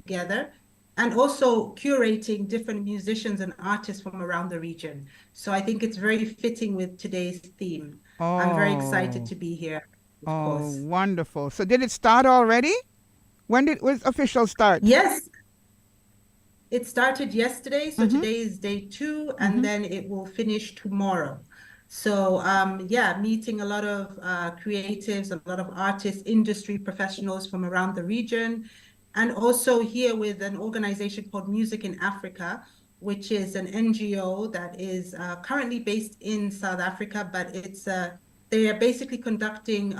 together, and also curating different musicians and artists from around the region. So I think it's very fitting with today's theme. I'm very excited Oh, to be here, of oh, course. wonderful. So did it start already? When did was official start? Yes, it started yesterday, so Mm-hmm. today is day two, and Mm-hmm. then it will finish tomorrow. So, yeah, meeting a lot of creatives, a lot of artists, industry professionals from around the region, and also here with an organization called Music in Africa, which is an NGO that is currently based in South Africa, but they are basically conducting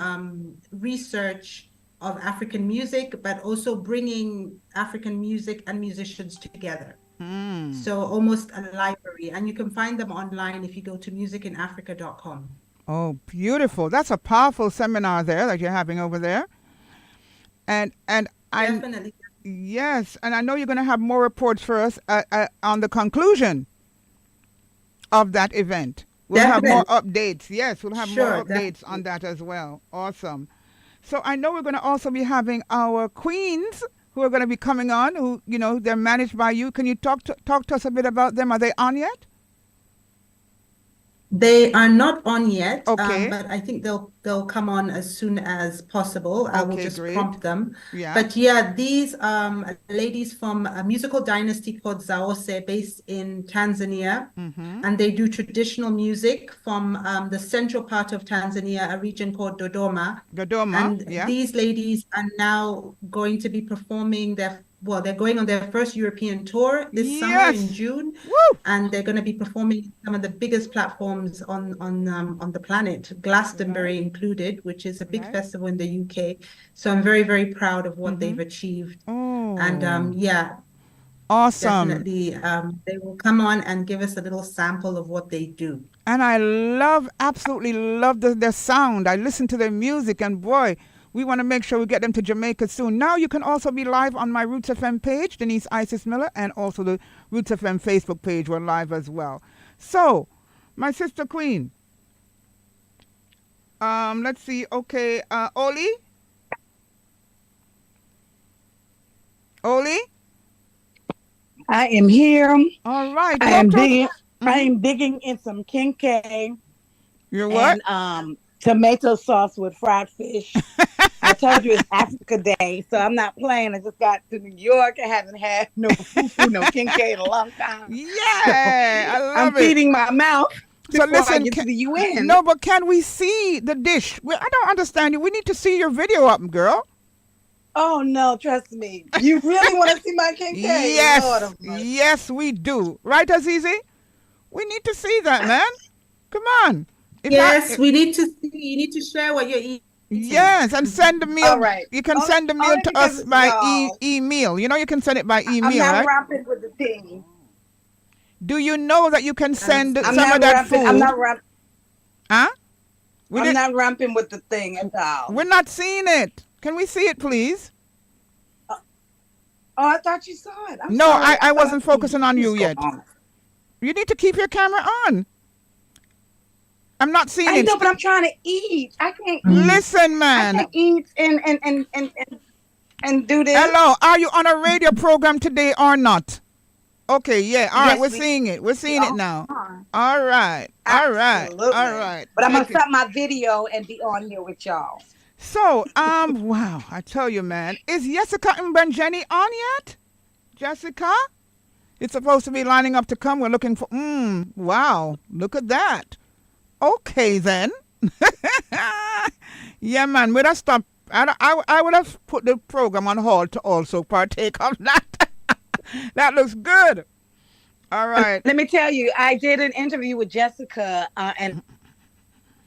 research of African music, but also bringing African music and musicians together. Mm. So almost a library. And you can find them online if you go to musicinafrica.com. Oh, beautiful. That's a powerful seminar there that you're having over there. And I Definitely. yes, and I know you're going to have more reports for us on the conclusion of that event. We'll have more Definitely. updates. Yes, we'll have more Sure, updates on definitely. that as well. Awesome. So I know we're going to also be having our queens who are going to be coming on. Who they're managed by you. Can you talk to us a bit about them? Are they on yet? They are not on yet, Okay. but I think they'll come on as soon as possible. I will Okay. just Great. prompt them. Yeah. But yeah, these ladies from a musical dynasty called Zaose, based in Tanzania, Mm-hmm. and they do traditional music from the central part of Tanzania, a region called Dodoma. Dodoma. And Yeah. these ladies are now going to be performing they're going on their first European tour this summer in Yes. June, Woo. and they're going to be performing some of the biggest platforms on the planet, Right. Glastonbury included, which is a big Right. festival in the UK. So I'm very, very proud of what Mm-hmm. they've achieved. And Oh, yeah, awesome. definitely they will come on and give us a little sample of what they do. And I absolutely love their sound. I listen to their music, and boy, we want to make sure we get them to Jamaica soon. Now you can also be live on my Roots FM page, Denise Isis Miller, and also the Roots FM Facebook page. We're live as well. So, my sister Queen, let's see. Okay, Oli, Oli. I am here. All right, I talk am to us. digging. I Hmm. am digging in some kinky You're what? and tomato sauce with fried fish. I told you it's Africa Day, so I'm not playing. I just got to New York. I haven't had no fufu, no kinky in a long time. So Yeah, I I'm love it. feeding my mouth So before I listen, get to the UN. no, but can we see the dish? I don't understand you. We need to see your video up, girl. Oh no, trust me. You really want to see my kinky? Lord Yes, of mercy. yes, we do. Right, Azizi? We need to see that, man. Come on. If I, Yes, we need to see, you need to share what you're eating. yes, and send the All meal. right. You can Only, send the meal only to because us it's by y'all. email. You know, you can send it by I'm email, not right? rampant with the thing. Do you know that you can That's send I'm good. some of not that rampant. I'm food? not ramp. Huh? We I'm did. not ramping with the thing at all. We're not seeing it. Can we see it, please? Uh, Oh, I thought you saw it. I'm No, sorry. I I thought wasn't focusing on you what's going yet. on. You need to keep your camera on. I'm not seeing I it. know, but I'm trying to eat. I can't eat. Listen, I man. can't eat and do this. Hello, are you on a radio program today or not? Okay, yeah. All right, Yes, we're seeing it. We're we seeing it now. are. All right. All right. All Absolutely. right. But I'm gonna Thank you. stop my video and be on here with y'all. So, wow, I tell you, man, is Jessica Mbanjeni on yet? Jessica? It's supposed to be lining up to come. We're looking for, wow, look at that. Okay, then. Yeah, man, we'd have stopped. I would have put the program on hold to also partake of that. That looks good. All right. Let me tell you, I did an interview with Jessica and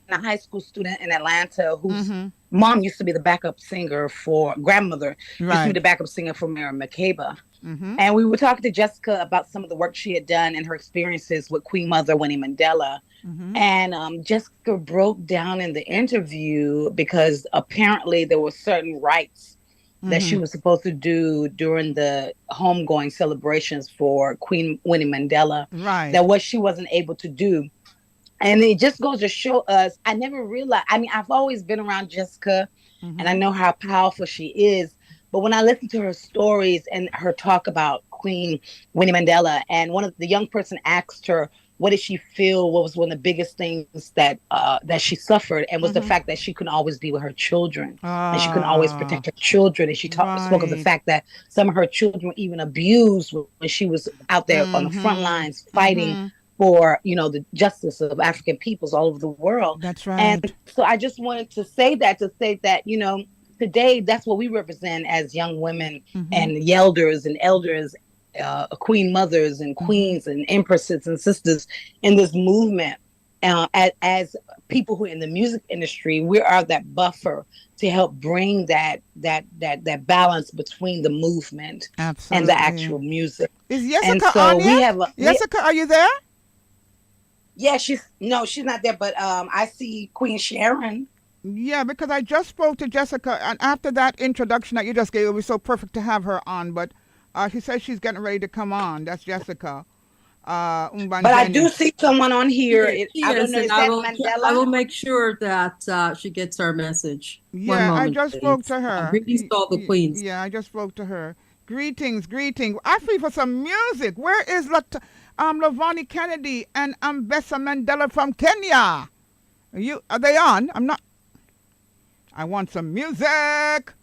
a high school student in Atlanta whose Mm-hmm. mom used to be the backup singer for grandmother used to be Right. the backup singer for Mary McCabe. Mm-hmm. And we were talking to Jessica about some of the work she had done and her experiences with Queen Mother Winnie Mandela. Mm-hmm. And Jessica broke down in the interview because apparently there were certain rites that she Mm-hmm. was supposed to do during the homegoing celebrations for Queen Winnie Mandela Right. that what she wasn't able to do. And it just goes to show us, I never realized, I mean, I've always been around Jessica and I Mm-hmm. know how powerful she is, But when I listened to her stories and her talk about Queen Winnie Mandela, and one of the young person asked her, what did she feel? What was one of the biggest things that that she suffered? And was the fact that she couldn't always be with her children, and she couldn't always protect her children. And she spoke of the fact that some of her children were even abused when she was out there on the front lines fighting for, you know, the justice of African peoples all over the world. That's right. And so I just wanted to say that, you know, today that's what we represent as young women and yelders and elders, queen mothers and queens and empresses and sisters in this movement. As people who are in the music industry, we are that buffer to help bring that balance between the movement and the actual music. Is Jessica and so on we yet? have Jessica, are you there? Yeah, she's not there, but I see Queen Sharon. Yeah, because I just spoke to Jessica, and after that introduction that you just gave, it was so perfect to have her on. But she says she's getting ready to come on. That's Jessica. But I do see someone on here. I don't know, is that Mandela? I will make sure that she gets our message. Yeah, I just spoke to her. Greetings to all the queens. Yeah, I just spoke to her. Greetings. I feel for some music. Where is Lavani Kennedy and Ambessa Mandela from Kenya? Are they on? I want some music.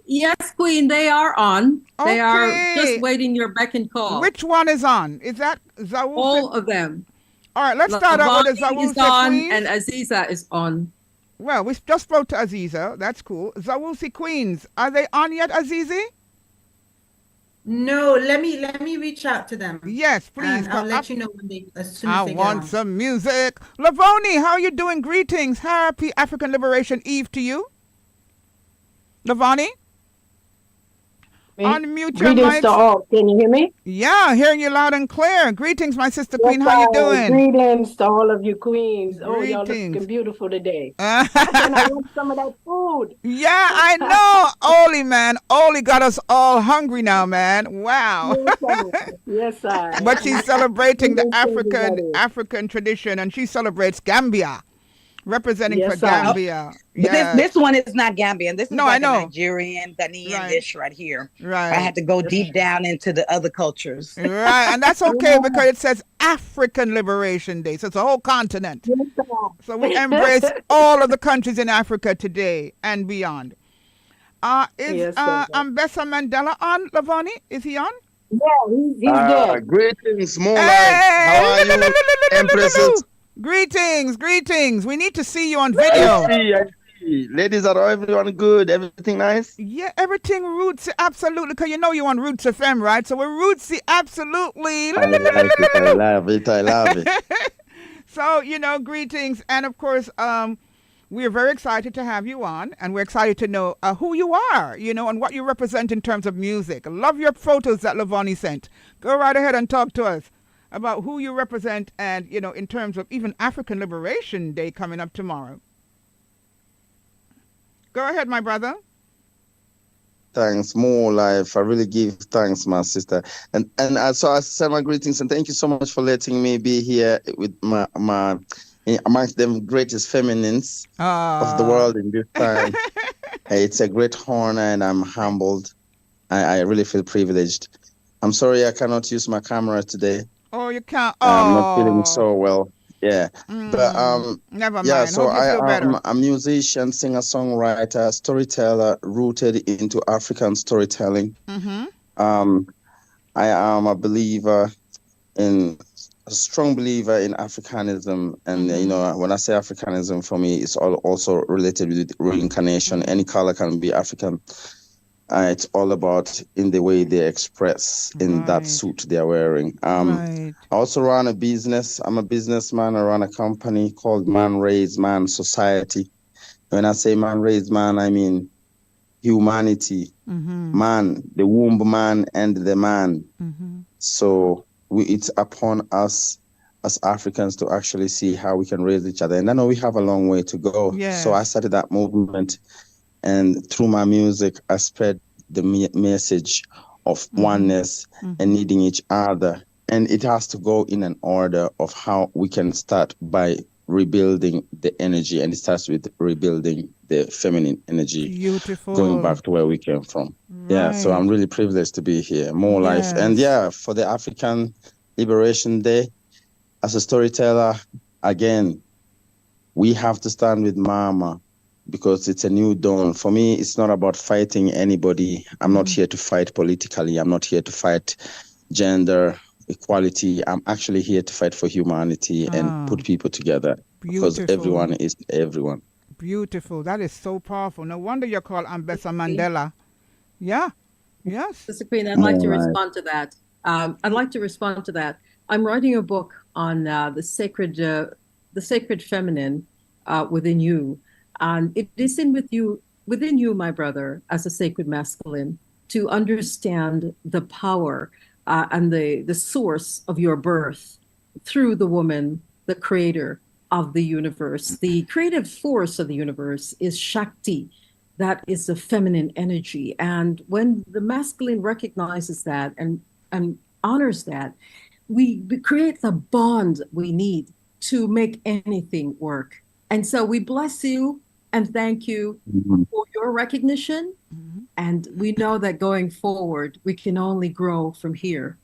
Yes, Queen, they are on. Okay. They are just waiting your beck and call. Which one is on? Is that Zawusi? All of them. All right, let's start out with the Zawusi is on Queens. and Aziza is on. Well, we just spoke to Aziza. That's cool. Zawusi Queens, are they on yet, Azizi? No, let me reach out to them. Yes, please. And I'll let you know as soon as they get I want on. some music. Lavoni, how are you doing? Greetings. Happy African Liberation Eve to you. Lavoni? Unmute your Greetings mic. to all. Can you hear me? Yeah, hearing you loud and clear. Greetings, my sister Queen. How you doing? Greetings to all of you queens. Oh, y'all Greetings. looking beautiful today. And I want some of that food. Yeah, I know. Oli, man. Oli got us all hungry now, man. Wow. Yes, I. But she's celebrating the Yes, everybody. African tradition, and she celebrates Gambia, representing Yes, for sir. Gambia. But this one is not Gambian. This is No, like I know. a Nigerian, Ghanaian dish right here. Right. I had to go deep down into the other cultures. Right, and that's okay because it says African Liberation Day, so it's a whole continent. Yes, sir. So we embrace all of the countries in Africa today and beyond. Is Yes, sir. Ambessa Mandela on, Lavani? Is he on? Yeah, he's there. Greetings, more Hey! life. How are you, Empresses? Greetings. We need to see you on video. I see. Ladies, are everyone good? Everything nice? Yeah, everything rootsy, absolutely. Because you know you're on Roots FM, right? So we're rootsy, absolutely. I love it. So, greetings. And of course, we're very excited to have you on. And we're excited to know who you are, and what you represent in terms of music. Love your photos that Lavani sent. Go right ahead and talk to us about who you represent and, in terms of even African Liberation Day coming up tomorrow. Go ahead, my brother. Thanks, more life. I really give thanks, my sister. And so I send my greetings and thank you so much for letting me be here with my amongst them greatest feminines of the world in this time. It's a great honor and I'm humbled. I really feel privileged. I'm sorry I cannot use my camera today. Oh, you can't. I'm not feeling so well. Yeah. But never mind. yeah, so Hope you feel better. I'm a musician, singer, songwriter, storyteller, rooted into African storytelling. Mm-hmm. I am a strong believer in Africanism, and when I say Africanism, for me, it's also related with reincarnation. Any color can be African. It's all about in the way they express in that suit they're wearing. I also run a business. I'm a businessman. I run a company called Man Raise Man Society. When I say Man Raise Man, I mean humanity, man, the womb man and the man. So it's upon us as Africans to actually see how we can raise each other. And I know we have a long way to go. Yes. So I started that movement. And through my music, I spread the message of oneness and needing each other. And it has to go in an order of how we can start by rebuilding the energy. And it starts with rebuilding the feminine energy, Beautiful. going back to where we came from. Yeah, so I'm really privileged to be here. More life. And yeah, for the African Liberation Day, as a storyteller, again, we have to stand with Mama because it's a new dawn. For me, it's not about fighting anybody. I'm not here to fight politically. I'm not here to fight gender equality. I'm actually here to fight for humanity and put people together. Because everyone is everyone. Beautiful. That is so powerful. No wonder you're called Ambessa Mandela. Yeah. Yes. Sister Queen, I'd like to respond to that. I'm writing a book on the sacred feminine within you, and it is within you, my brother, as a sacred masculine, to understand the power and the source of your birth through the woman, the creator of the universe. The creative force of the universe is Shakti. That is the feminine energy. And when the masculine recognizes that and honors that, we create the bond we need to make anything work. And so we bless you and thank you for your recognition. And we know that going forward, we can only grow from here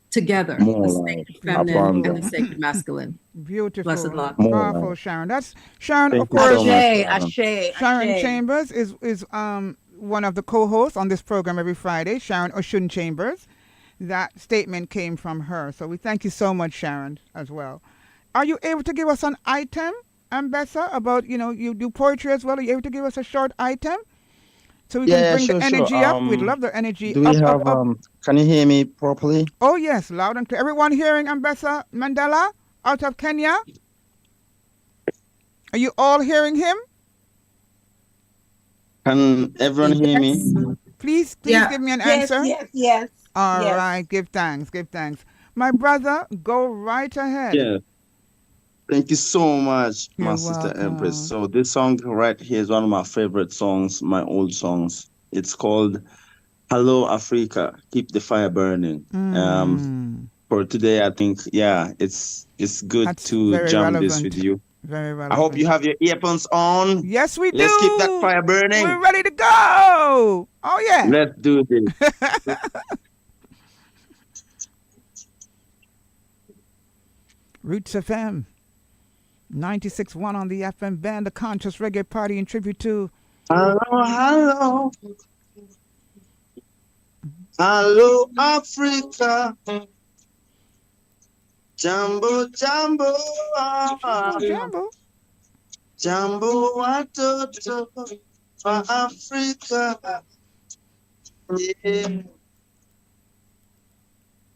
together, the sacred feminine and the sacred masculine. Beautiful. Blessed love. Powerful, Sharon. That's Sharon, of course. Sharon Chambers is one of the co-hosts on this program every Friday, Sharon Oshun Chambers. That statement came from her. So we thank you so much, Sharon, as well. Are you able to give us an item, Ambessa, about, you do poetry as well? Are you able to give us a short item? So we can bring the energy up. We'd love the energy do we have, can you hear me properly? Oh, yes, loud and clear. Everyone hearing Ambessa Mandela out of Kenya? Are you all hearing him? Can everyone hear me? Please give me an answer. Yes. All right, give thanks. My brother, go right ahead. Yeah. Thank you so much, my sister Empress. So this song right here is one of my favorite songs, my old songs. It's called Hello Africa, Keep the Fire Burning. For today, I think, it's good to jam this with you. Very relevant. I hope you have your earphones on. Yes, we do. Let's keep that fire burning. We're ready to go. Oh, yeah. Let's do this. Roots FM 96.1 on the FM band, the Conscious Reggae Party in tribute to Hello Africa, Jambo watoto wa Africa. Yeah.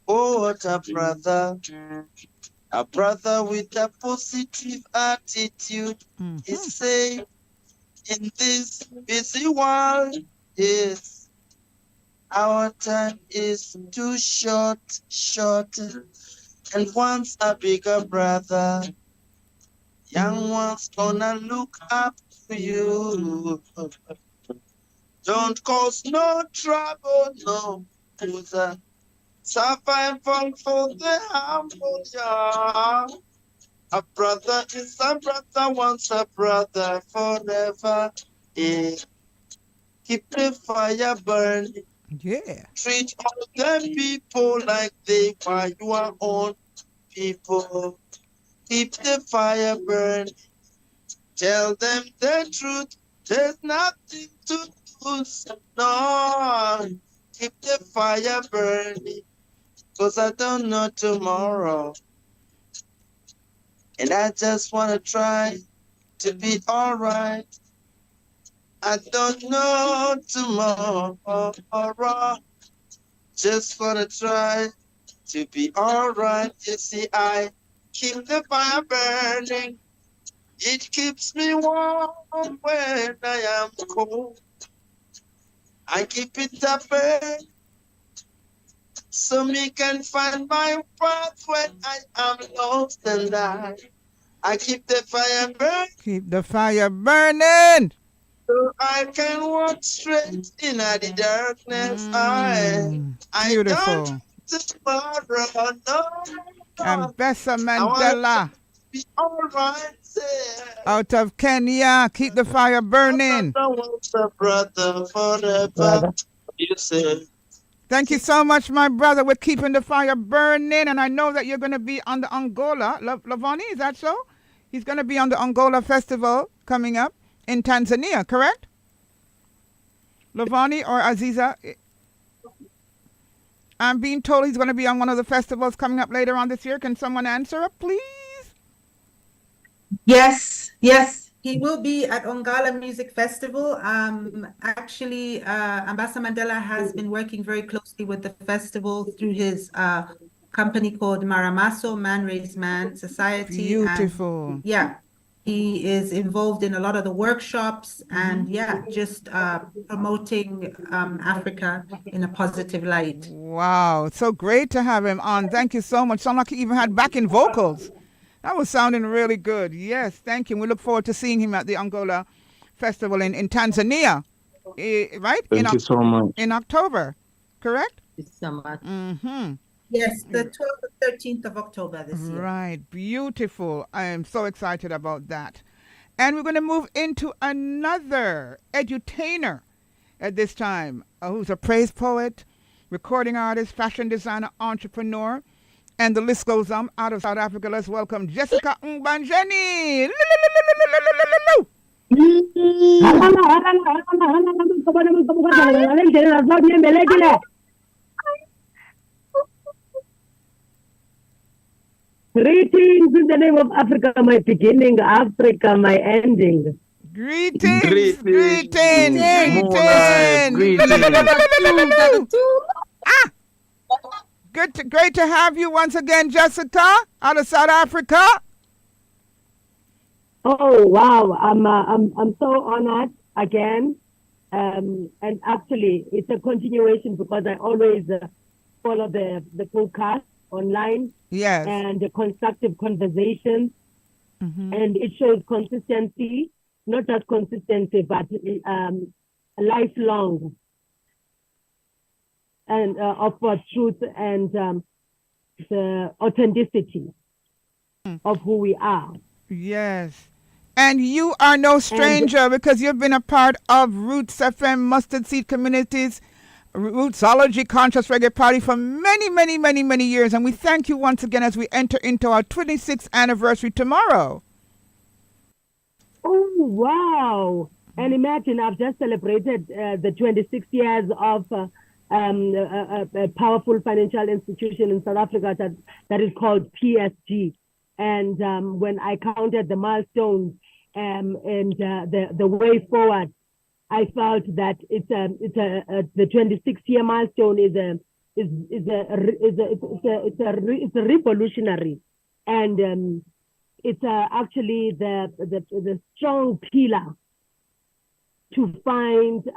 Oh, what a brother with a positive attitude. He say, in this busy world, yes, our time is too short, and wants a bigger brother. Young ones gonna look up to you. Don't cause no trouble, no. Survival for the humble, yeah. A brother is a brother, once a brother, forever. Yeah. Keep the fire burning. Yeah. Treat all the people like they are your own people. Keep the fire burning. Tell them the truth. There's nothing to lose. No. Keep the fire burning. 'Cause I don't know tomorrow. And I just wanna try to be alright. I don't know tomorrow. Just wanna try to be alright. You see, I keep the fire burning. It keeps me warm when I am cold. I keep it up burning so me can find my path when I am lost and I keep the fire burning. Keep the fire burning. So I can walk straight in the darkness. Beautiful. I don't tomorrow, no. Ambessa Mandela. be alright. Out of Kenya, keep the fire burning. Brother, forever. Brother. You say. Thank you so much, my brother. We're keeping the fire burning, and I know that you're going to be on the Angola. Lavani, is that so? He's going to be on the Angola Festival coming up in Tanzania, correct? Lavani or Aziza? I'm being told he's going to be on one of the festivals coming up later on this year. Can someone answer up, please? Yes, yes. He will be at Ongala Music Festival. Actually, Ambassador Mandela has been working very closely with the festival through his company called Maramaso, Man Raise Man Society. And Beautiful. yeah, he is involved in a lot of the workshops and yeah, just promoting Africa in a positive light. Wow, it's so great to have him on. Thank you so much. Sound like he even had backing vocals. That was sounding really good. Yes, thank you. We look forward to seeing him at the Angola Festival in Tanzania, right? Thank you so much. In October, correct? Thank you so much. Mm-hmm. Yes, the 12th and 13th of October this year. Right, beautiful. I am so excited about that. And we're going to move into another edutainer at this time, who's a praise poet, recording artist, fashion designer, entrepreneur, and the list goes on. Out of South Africa, let's welcome Jessica Mbanjeni. Greetings in the name of Africa, my beginning, Africa, my ending. Greetings, Greetings. greetings, More life, greetings. Great to have you once again, Jessica, out of South Africa. Oh wow, I'm so honored again, and actually it's a continuation because I always follow the podcast online. Yes. And the constructive conversation, and it shows consistency, not just consistency, but lifelong, and of truth and the authenticity of who we are. Yes. And you are no stranger because you've been a part of Roots FM Mustard Seed Communities, Rootsology Conscious Reggae Party for many, many, many, many years. And we thank you once again as we enter into our 26th anniversary tomorrow. Oh, wow. And imagine I've just celebrated the 26 years of a powerful financial institution in South Africa that is called PSG. And when I counted the milestones and the way forward, I felt that the 26-year milestone is a revolutionary, and it's actually the strong pillar to find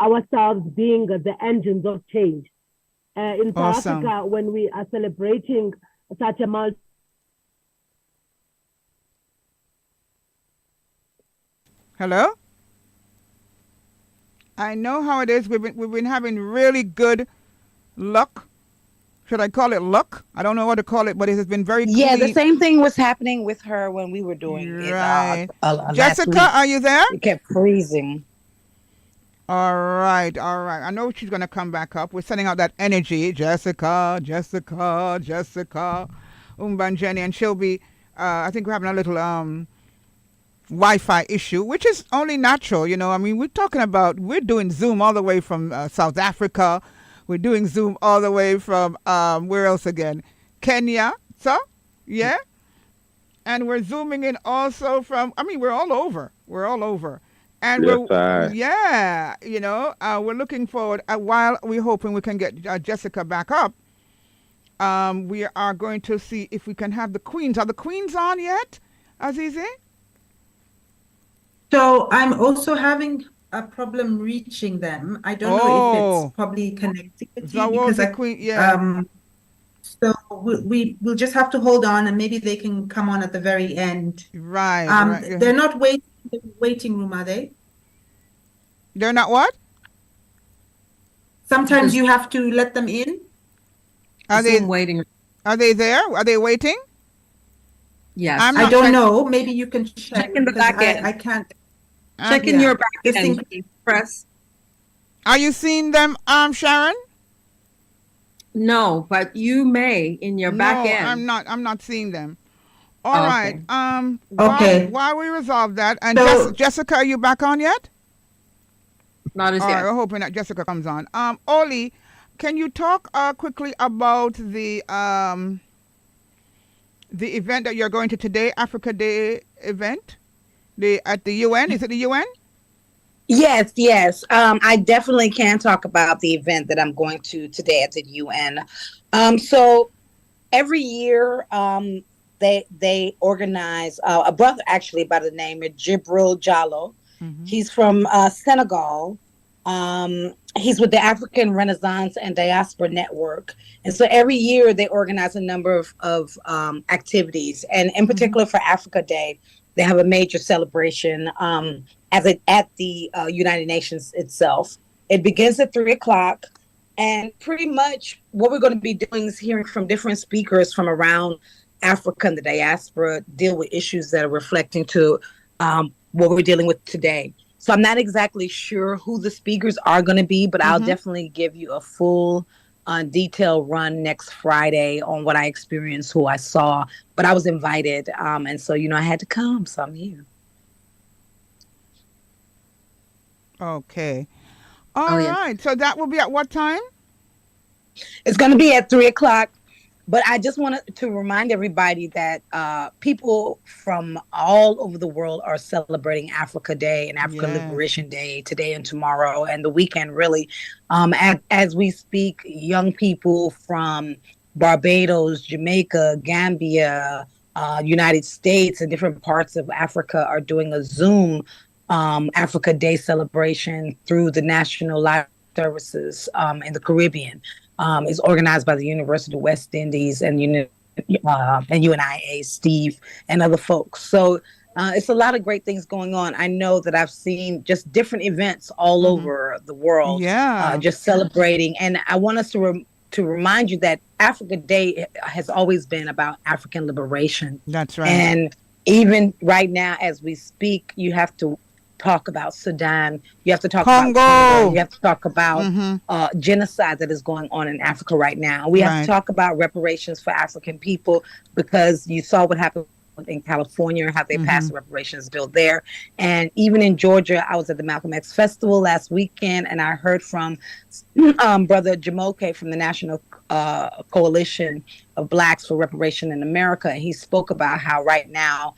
ourselves being the engines of change. In South Awesome. Africa, when we are celebrating such a milestone. Hello? I know how it is. We've been having really good luck. Should I call it luck? I don't know what to call it, but it has been very Yeah, clean. the same thing was happening with her when we were doing it. Right. Last Jessica, week. are you there? It kept freezing. All right. I know she's going to come back up. We're sending out that energy. Jessica, Mbanjeni, and she'll be, I think we're having a little Wi-Fi issue, which is only natural, you know. I mean, we're doing Zoom all the way from South Africa. We're doing Zoom all the way from, where else again? Kenya. So, yeah. And we're Zooming in also from, we're all over. And Yes, we're looking forward, while we're hoping we can get Jessica back up, we are going to see if we can have the Queens. Are the Queens on yet, Azizi? So I'm also having a problem reaching them. I don't know if it's probably connectivity because so we'll just have to hold on and maybe they can come on at the very end. Right. They're not waiting in the waiting room, are they? They're not what? Sometimes you have to let them in. Are they Zoom waiting? Are they there? Are they waiting? Yes. I'm I not don't check- know. Maybe you can check Check in the because back end. I can't. Check in yeah. your back This end, thing- press. Are you seeing them, Sharon? No, but you may in your back No, end. I'm not seeing them. All right. Okay. Okay. While we resolve that, and So- Jessica, are you back on yet? Not as All right, yet. we're hoping that Jessica comes on. Oli, can you talk quickly about the event that you're going to today, Africa Day event, at the UN? Is it the UN? Yes, yes. I definitely can talk about the event that I'm going to today at the UN. So every year, they organize a brother actually by the name of Jibril Jallo. Mm-hmm. He's from Senegal. He's with the African Renaissance and Diaspora Network, and so every year they organize a number of activities, and in particular for Africa Day, they have a major celebration at the United Nations itself. It begins at 3:00, and pretty much what we're going to be doing is hearing from different speakers from around Africa and the diaspora deal with issues that are reflecting to what we're dealing with today. So I'm not exactly sure who the speakers are going to be, but I'll definitely give you a full detailed run next Friday on what I experienced, who I saw. But I was invited, and so I had to come, so I'm here. Okay. All right. So that will be at what time? It's going to be at 3:00. But I just wanted to remind everybody that people from all over the world are celebrating Africa Day and African Liberation Day today and tomorrow and the weekend, really. As we speak, young people from Barbados, Jamaica, Gambia, United States, and different parts of Africa are doing a Zoom Africa Day celebration through the National Life Services in the Caribbean. Is organized by the University of West Indies and UNIA, Steve, and other folks. So it's a lot of great things going on. I know that I've seen just different events all over the world, just celebrating. And I want us to remind you that Africa Day has always been about African liberation. That's right. And even right now, as we speak, you have to talk about Sudan. You have to talk about Congo. You have to talk about genocide that is going on in Africa right now. We have to talk about reparations for African people, because you saw what happened in California, how they passed a reparations bill there. And even in Georgia, I was at the Malcolm X Festival last weekend, and I heard from Brother Jamoke from the National Coalition of Blacks for Reparation in America. And he spoke about how right now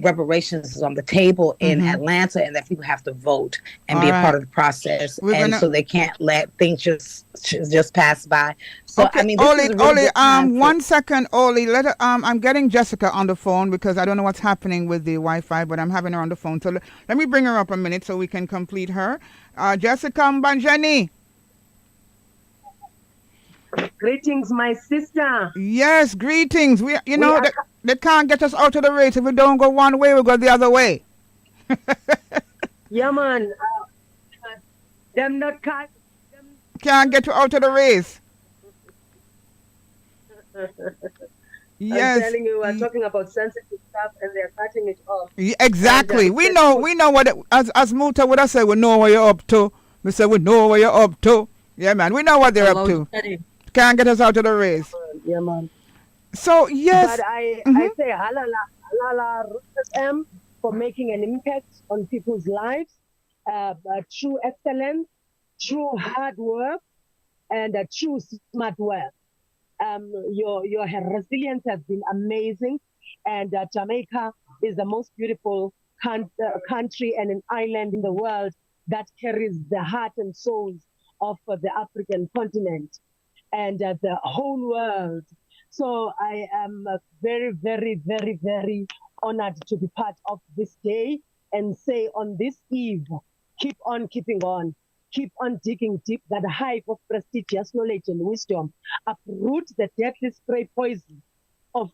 reparations is on the table in Atlanta, and that people have to vote and be a part of the process, so they can't let things just pass by. So okay, I mean, Oli, 1 second, Oli. I'm getting Jessica on the phone because I don't know what's happening with the Wi-Fi, but I'm having her on the phone. So let me bring her up a minute so we can complete her. Jessica Mbanjeni. Greetings, my sister. Yes, greetings. They can't get us out of the race. If we don't go one way, we go the other way. Yeah, man. Them not can't get you out of the race. Yes. I'm telling you, we're talking about sensitive stuff, and they're cutting it off. Exactly. We know what as Muta would have said. We know what you're up to. We say we know what you're up to. Yeah, man. We know what they're up to. Can't get us out of the race. Yeah, man. So yes, but I say halala FM for making an impact on people's lives, true excellence, true hard work, and true smart work. Your resilience has been amazing, and Jamaica is the most beautiful country and an island in the world that carries the heart and souls of the African continent and the whole world. So I am very, very, very, very honored to be part of this day and say on this eve, keep on keeping on, keep on digging deep, that hive of prestigious knowledge and wisdom, uproot the deadly spray poison of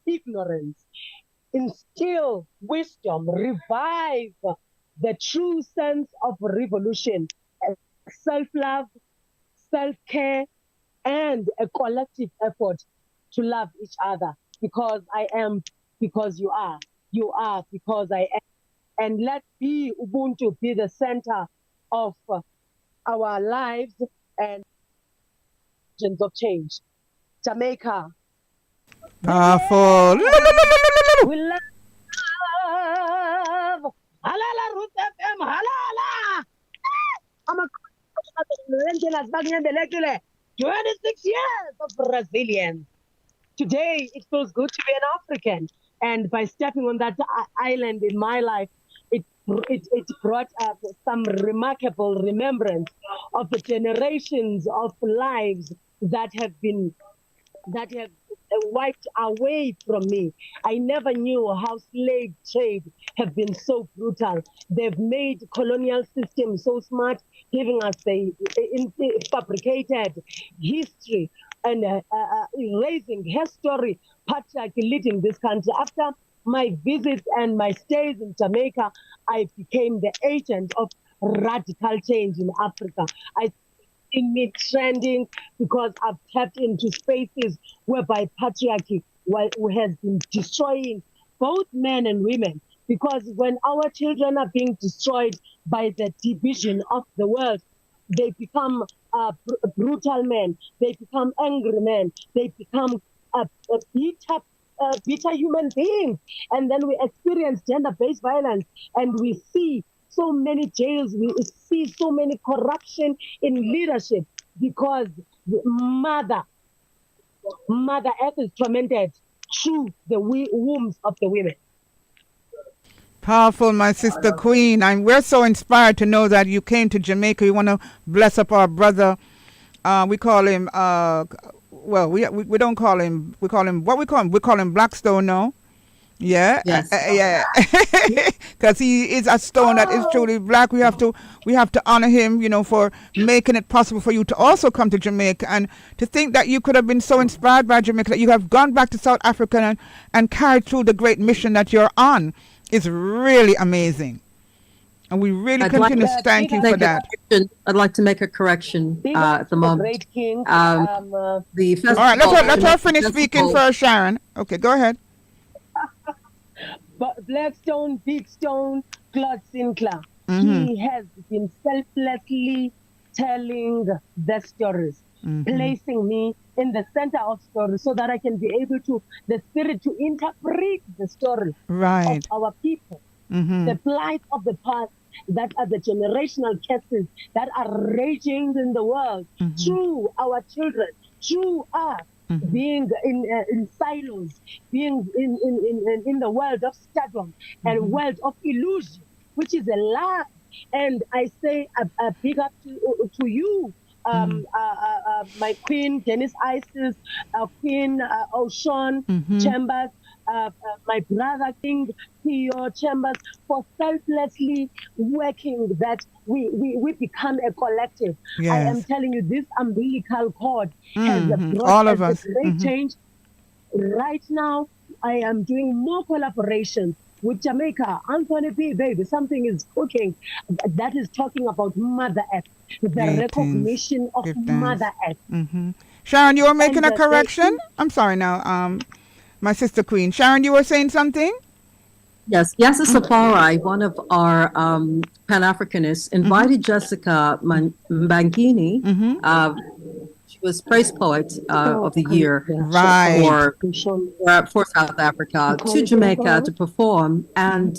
ignorance, instill wisdom, revive the true sense of revolution, self-love, self-care, and a collective effort to love each other, because I am because you are. You are because I am. And let be Ubuntu be the center of our lives and agents of change. Jamaica. Powerful. We love. Halala Ruth FM. Halala. I'm a 26 years of resilience. Today, it feels good to be an African. And by stepping on that island in my life, it brought up some remarkable remembrance of the generations of lives that have wiped away from me. I never knew how slave trade have been so brutal. They've made colonial systems so smart, giving us a fabricated history and erasing history, patriarchy leading this country. After my visits and my stays in Jamaica, I became the agent of radical change in Africa. I see me trending because I've tapped into spaces whereby patriarchy has been destroying both men and women. Because when our children are being destroyed by the division of the world, they become brutal men, they become angry men, they become bitter human beings. And then we experience gender-based violence, and we see so many jails, we see so many corruption in leadership because Mother Earth is tormented through the wombs of the women. Powerful, my sister Queen. And we're so inspired to know that you came to Jamaica. We want to bless up our brother. We call him, we don't call him, we call him Blackstone now. Yeah, Yes. yeah, because he is a stone that is truly black. We have to honor him, for making it possible for you to also come to Jamaica, and to think that you could have been so inspired by Jamaica that you have gone back to South Africa and carried through the great mission that you're on is really amazing, and we really continue to thank you for that. I'd like to make a correction at the moment. Great King. The festival, All right, let her finish speaking first, Sharon. Okay, go ahead. But Blackstone, Big Stone, Claude Sinclair, Mhm. he has been selflessly telling the stories, placing me in the center of stories so that I can be able the spirit to interpret the story Right. of our people, the plight of the past, that are the generational cases that are raging in the world through our children, through us. Being in silos, being in the world of stardom and world of illusion, which is a lie. And I say a big up to you, my Queen Dennis Isis, Queen O'Shawn Chambers, my brother King Theo Chambers, for selflessly working that we become a collective. Yes. I am telling you, this umbilical cord has brought All of us us. a great change. Right now, I am doing more collaborations with Jamaica. Anthony B. Baby, something is cooking that is talking about Mother Earth, the Great recognition of Give thanks. Mother Earth. Sharon, you were making a And correction? I'm sorry now, my sister Queen. Sharon, you were saying something? Yes, Yasa Safari, one of our Pan-Africanists, invited Jessica Mbangini. She was Praise Poet of the Year Right. for South Africa to Jamaica to perform. And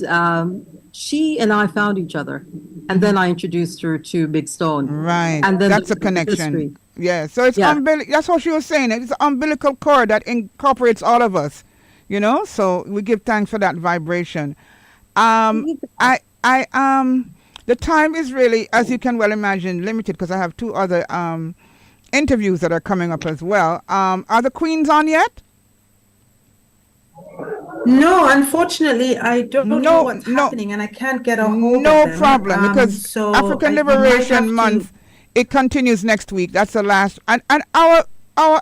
she and I found each other. And then I introduced her to Big Stone. Right. And then That's a the connection. history. Yeah. So it's Yeah. that's what she was saying. It's an umbilical cord that incorporates all of us. So we give thanks for that vibration. The time is really, as you can well imagine, limited because I have two other interviews that are coming up as well. Are the Queens on yet? No, unfortunately, I don't know what's happening, and I can't get a hold of them. No problem, because so African we might have Liberation to- Month, it continues next week. That's the last, and our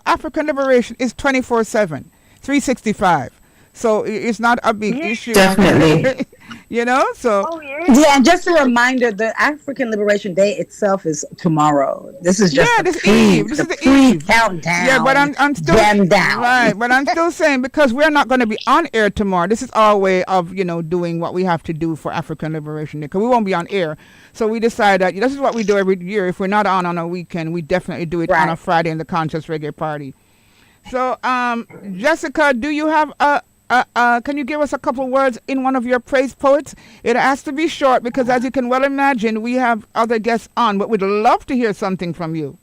African Liberation is 24/7, 365. So it's not a big issue. Definitely. You know, so Oh, yeah. Yeah, and just a reminder, the African Liberation Day itself is tomorrow. This is just yeah, the this Eve. This is the Eve. countdown. Yeah, but I'm still jam down. right. But I'm still saying because we're not going to be on air tomorrow. This is our way of doing what we have to do for African Liberation Day because we won't be on air. So we decided that this is what we do every year. If we're not on a weekend, we definitely do it on a Right. Friday in the Conscious Reggae Party. So, Jessica, do you have can you give us a couple words in one of your praise poets? It has to be short because, as you can well imagine, we have other guests on, but we'd love to hear something from you.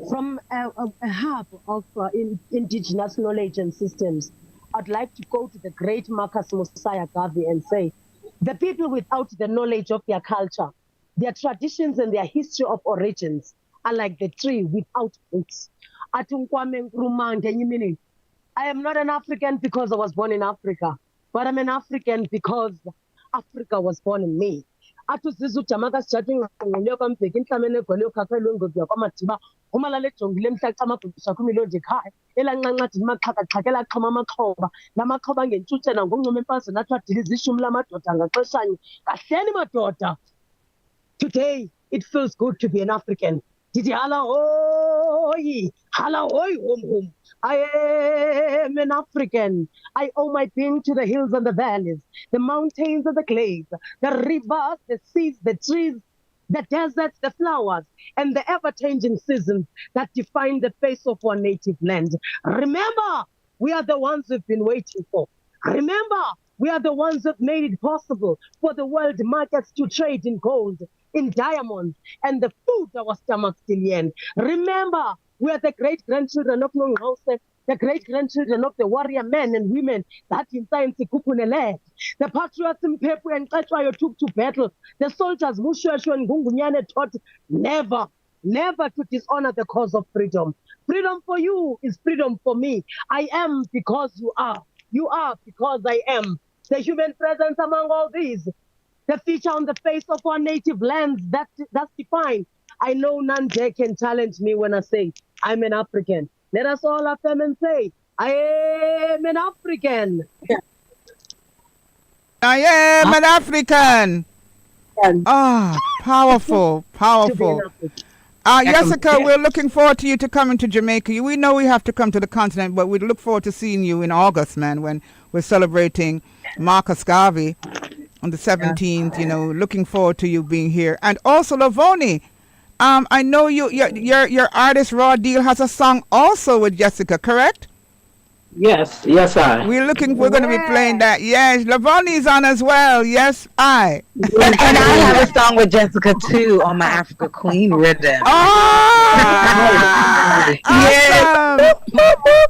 From a hub of indigenous knowledge and systems, I'd like to go to the great Marcus Mosiah Garvey and say, the people without the knowledge of their culture, their traditions and their history of origins are like the tree without roots. Atunkwame Nkrumah ngenye imini, I am not an African because I was born in Africa, but I'm an African because Africa was born in me. Atuziza ujamaka sijati ngqonqonyo kwambheki inhlamene egwele ukhakhelwe ngokuya kwamadiba umalale ejongile emhlaxa amabhubhisha kwimilonje ekhaya elanqanqadi limaxhakaxhaka elaxhoma amaxhoba lamaxhoba ngentshutshena ngoncoma emfazweni athi adiliza ishumi lamadoda ngaxeshanye kahleni madoda. Today it feels good to be an African. Didi hala hoy home home. I am an African. I owe my being to the hills and the valleys, the mountains and the glades, the rivers, the seas, the trees, the deserts, the flowers, and the ever-changing seasons that define the face of our native land. Remember, we are the ones we've been waiting for. Remember, we are the ones that made it possible for the world markets to trade in gold, in diamonds, and the food our stomachs demand. Remember, we are the great-grandchildren of Nongqawuse, the great-grandchildren of the warrior men and women that in science Kupunele, the patriots in Pepu and Katwayo took to battle, the soldiers Mushweshwe and Gungunyane taught never to dishonor the cause of freedom. Freedom for you is freedom for me. I am because you are. You are because I am. The human presence among all these, the feature on the face of our native lands, that's defined. I know none there can challenge me when I say I'm an African. Let us all affirm and say, I am an African. I am an African. Ah, powerful, powerful. Jessica, we're looking forward to you to coming to Jamaica. We know we have to come to the continent, but we look forward to seeing you in August, man, when we're celebrating Marcus Garvey on the 17th. Looking forward to you being here. And also, Lavoni, I know your artist Raw Deal has a song also with Jessica, correct? Yes, I. We're going to be playing that. Yes, Lavoni's on as well. Yes, I. And I have a song with Jessica too on my Africa Queen rhythm. Oh, awesome.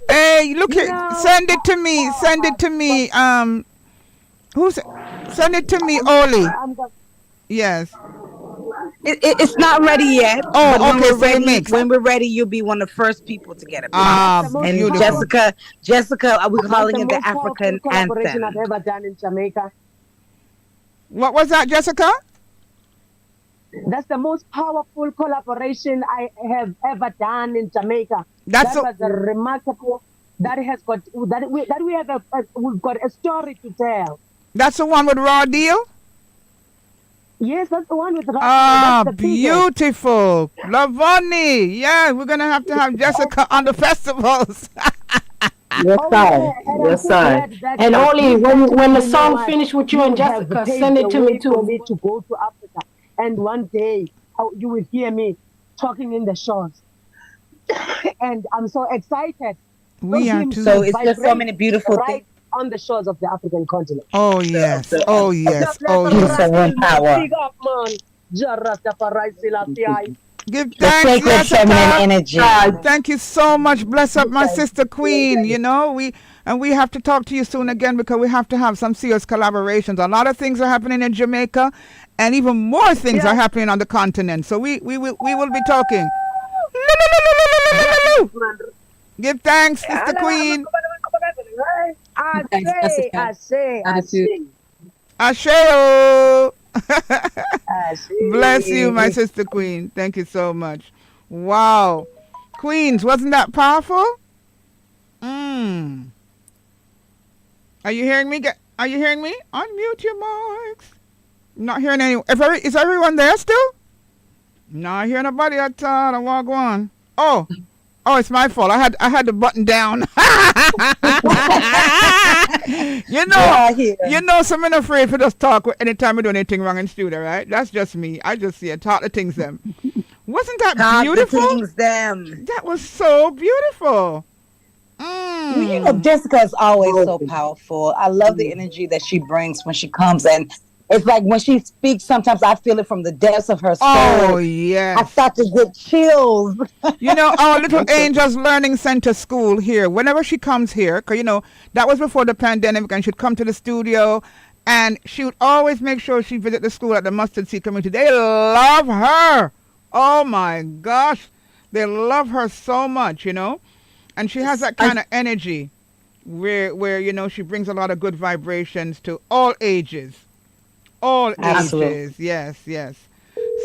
Hey, look send it to me. Send it to me. Send it to me, Oli. Yes. It's not ready yet. Oh, but okay. When we're ready, you'll be one of the first people to get it. And beautiful. Jessica, we're calling it the African collaboration anthem. I've ever done in Jamaica. What was that, Jessica? That's the most powerful collaboration I have ever done in Jamaica. That was a remarkable. That has got we've got a story to tell. That's the one with Raw Deal. Yes, that's the one with Raw Deal. Ah, That's the beautiful, Lavoni. Yeah, we're gonna have to have Jessica on the festivals. Yes, I. And only when the song finished with you and Jessica, send it to me too. For me to go to Africa, and one day you will hear me talking in the shores, and I'm so excited. We are too. So it's just so many beautiful things on the shores of the African continent. Oh yes, oh yes, oh yes. Power. Big up, man. Give the thanks, sacred feminine energy. Thank you so much. Bless up my sister Queen. We have to talk to you soon again because we have to have some serious collaborations. A lot of things are happening in Jamaica, and even more things are happening on the continent. So we will be talking. Give thanks, Sister Queen. Asheo. Bless you, my sister Queen. Thank you so much. Wow. Queens, wasn't that powerful? Are you hearing me? Are you hearing me? Unmute your mics. Not hearing any. Is everyone there still? Not hearing nobody at all. I walk on. Oh, it's my fault. I had the button down. Someone afraid for just talk anytime we do anything wrong in studio, right? That's just me. I just see it. Talk the things them. Wasn't that beautiful? The things them. That was so beautiful. Well, Jessica is always so powerful. I love the energy that she brings when she comes, and it's like when she speaks, sometimes I feel it from the depths of her soul. Oh, yes. I start to get chills. Our Little Angels Learning Center school here, whenever she comes here, because, that was before the pandemic, and she'd come to the studio, and she would always make sure she visit the school at the Mustard Seed community. They love her. Oh, my gosh. They love her so much, And she has that kind of energy where she brings a lot of good vibrations to all ages. All Absolutely. ages. Yes.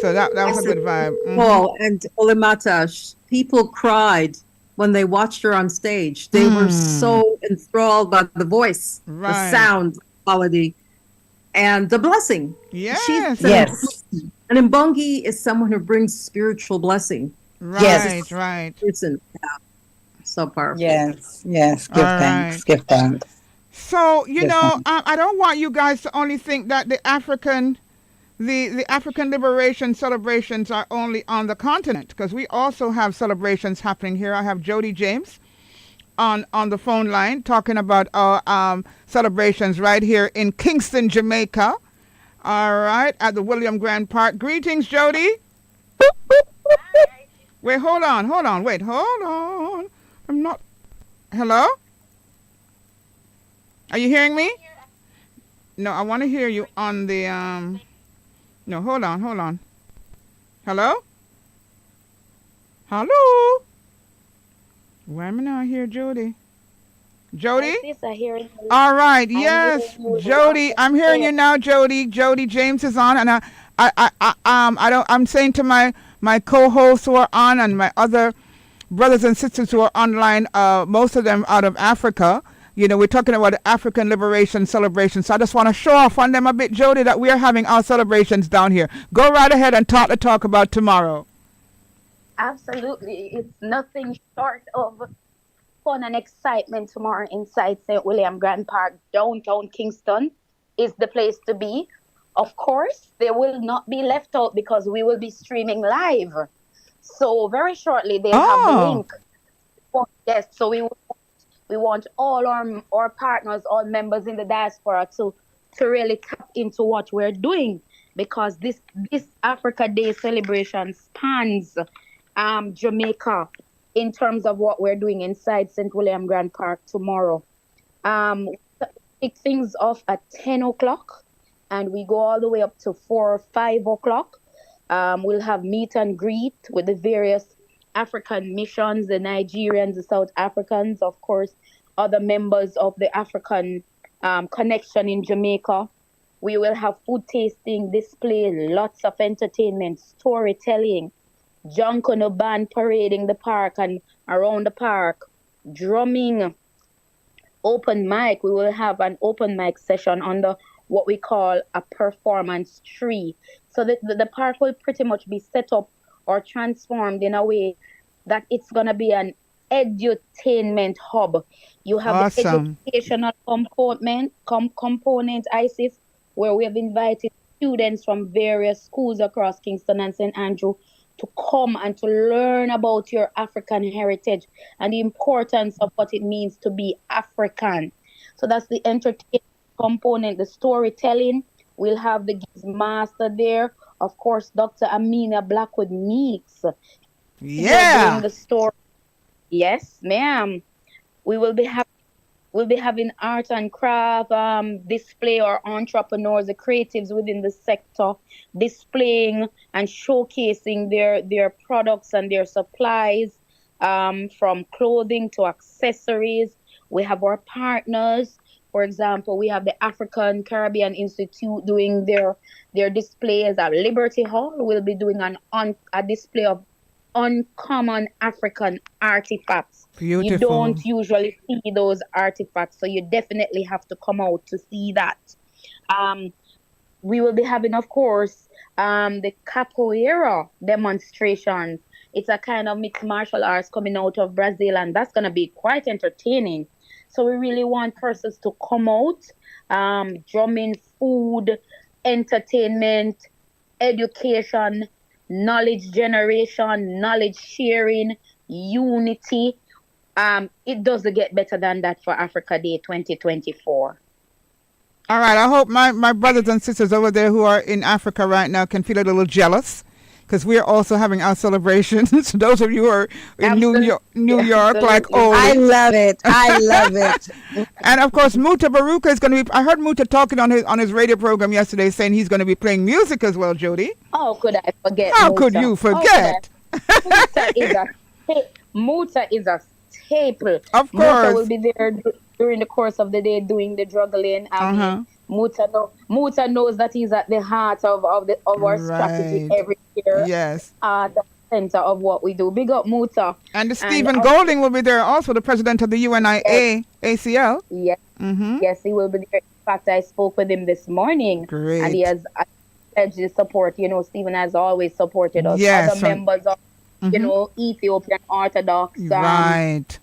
So that was a good vibe. Paul and Olimata, people cried when they watched her on stage. They were so enthralled by the voice, the sound quality, and the blessing. Yes. Yes. And Mbongi is someone who brings spiritual blessing. Right. Person. Yeah. So powerful. Yes. Give thanks. So, I don't want you guys to only think that the African liberation celebrations are only on the continent, because we also have celebrations happening here. I have Jody James on the phone line talking about our celebrations right here in Kingston, Jamaica. All right, at the William Grant Park. Greetings, Jody. Wait, hold on. Wait, hold on. I'm not. Hello? Are you hearing me? No, I want to hear you on the No, hold on. Hello? Why am I not here, Jody? Jody? Yes, I hear you. All right, yes, Jody. I'm hearing you now, Jody. Jody James is on, and I'm saying to my co-hosts who are on and my other brothers and sisters who are online, most of them out of Africa. We're talking about the African Liberation Celebration. So I just want to show off on them a bit, Jody, that we are having our celebrations down here. Go right ahead and talk about tomorrow. Absolutely. It's nothing short of fun and excitement tomorrow inside St. William Grant Park, downtown Kingston is the place to be. Of course, they will not be left out because we will be streaming live. So very shortly, they'll have the link. Yes, so we want all our partners, all members in the diaspora to really tap into what we're doing, because this Africa Day celebration spans Jamaica in terms of what we're doing inside St. William Grant Park tomorrow. Kick things off at 10 o'clock and we go all the way up to 4 or 5 o'clock. We'll have meet and greet with the various African missions, the Nigerians, the South Africans, of course, other members of the African connection in Jamaica. We will have food tasting, display, lots of entertainment, storytelling, Junkono band parading the park and around the park, drumming, open mic. We will have an open mic session under what we call a performance tree. So the park will pretty much be set up or transformed in a way that it's going to be an edutainment hub. You have the educational component, ISIS, where we have invited students from various schools across Kingston and St. Andrew to come and to learn about your African heritage and the importance of what it means to be African. So that's the entertainment component, the storytelling. We'll have the Giz Master there. Of course, Dr. Amina Blackwood Meeks. Yeah. Doing the story. Yes, ma'am. We'll be having art and craft display, or entrepreneurs, the creatives within the sector, displaying and showcasing their products and their supplies, from clothing to accessories. We have our partners. For example, we have the African Caribbean Institute doing their displays at Liberty Hall. We'll be doing a display of uncommon African artifacts. Beautiful. You don't usually see those artifacts, so you definitely have to come out to see that. We will be having, of course, the capoeira demonstrations. It's a kind of mixed martial arts coming out of Brazil, and that's going to be quite entertaining. So we really want persons to come out, drumming, food, entertainment, education, knowledge generation, knowledge sharing, unity. It doesn't get better than that for Africa Day 2024. All right. I hope my brothers and sisters over there who are in Africa right now can feel a little jealous, because we're also having our celebrations. Those of you who are in New York, like Oli. I love it. I love it. And of course, Muta Baruka is going to be. I heard Muta talking on his radio program yesterday, saying he's going to be playing music as well. Jody, Oh, could I forget? how Muta? could you forget? Muta is a staple. Of Muta will course. be there during the course of the day doing the juggling. Muta knows that he's at the heart of our strategy Right. every year. Yes. At the center of what we do. Big up Muta. And Stephen Golding will be there also, the president of the UNIA ACL. Yes, Mm-hmm. yes, he will be there. In fact, I spoke with him this morning. Great. And he has pledged his support. You know, Stephen has always supported us. Yes, Other members of, Ethiopian Orthodox. Right.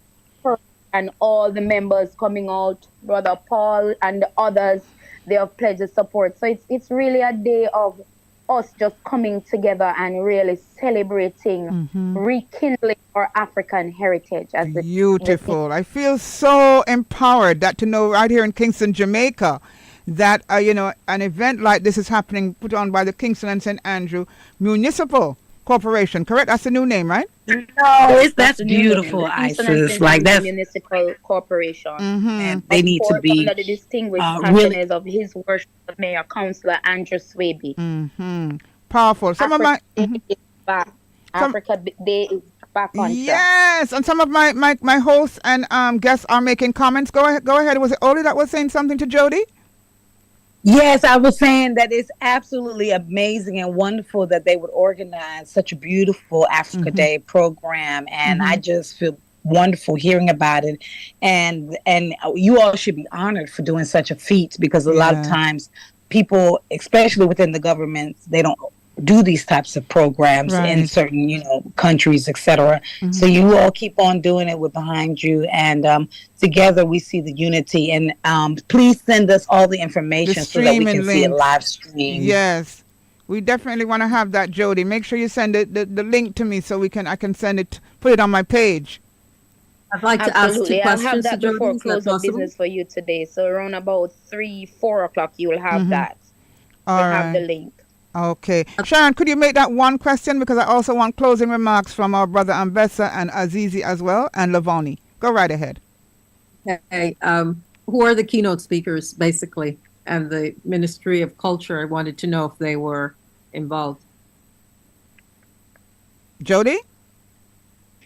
And all the members coming out, Brother Paul and the others, they have pledged their support. So it's really a day of us just coming together and really celebrating, rekindling our African heritage. As Beautiful. I feel so empowered that to know right here in Kingston, Jamaica, that an event like this is happening, put on by the Kingston and St. Andrew Municipal Corporation. Correct? That's the new name, right? No, that's the new beautiful, name, the Kingston and Isis. St. Like Andrew that's Municipal Corporation. and they need to Of course, be under the distinguished really patronage of His Worship Mayor Councillor Andrew Swaby. Powerful. Some of my Africa Day is back. Africa Day is back on track. yes, and some of my hosts and guests are making comments. Go ahead. Was it Oli that was saying something to Jody? Yes, I was saying that it's absolutely amazing and wonderful that they would organize such a beautiful Africa Day program, and I just feel wonderful hearing about it. And you all should be honored for doing such a feat, because a lot of times people, especially within the government, they don't do these types of programs in certain countries, etc. So you all keep on doing it. We're behind you, and together we see the unity. And please send us all the information so that we can see it live stream. Yes, we definitely want to have that, Jody. Make sure you send the link to me so I can send it, put it on my page. I'd like to ask two I'll have questions that to before Jody. Is that close of possible? business for you today. So around about 3-4 o'clock, you will have that. All You'll have the right. link. Okay. Sharon, could you make that one question? Because I also want closing remarks from our brother Ambessa and Azizi as well, and Lavoni. Go right ahead. Okay. Who are the keynote speakers, basically, and the Ministry of Culture? I wanted to know if they were involved. Jody?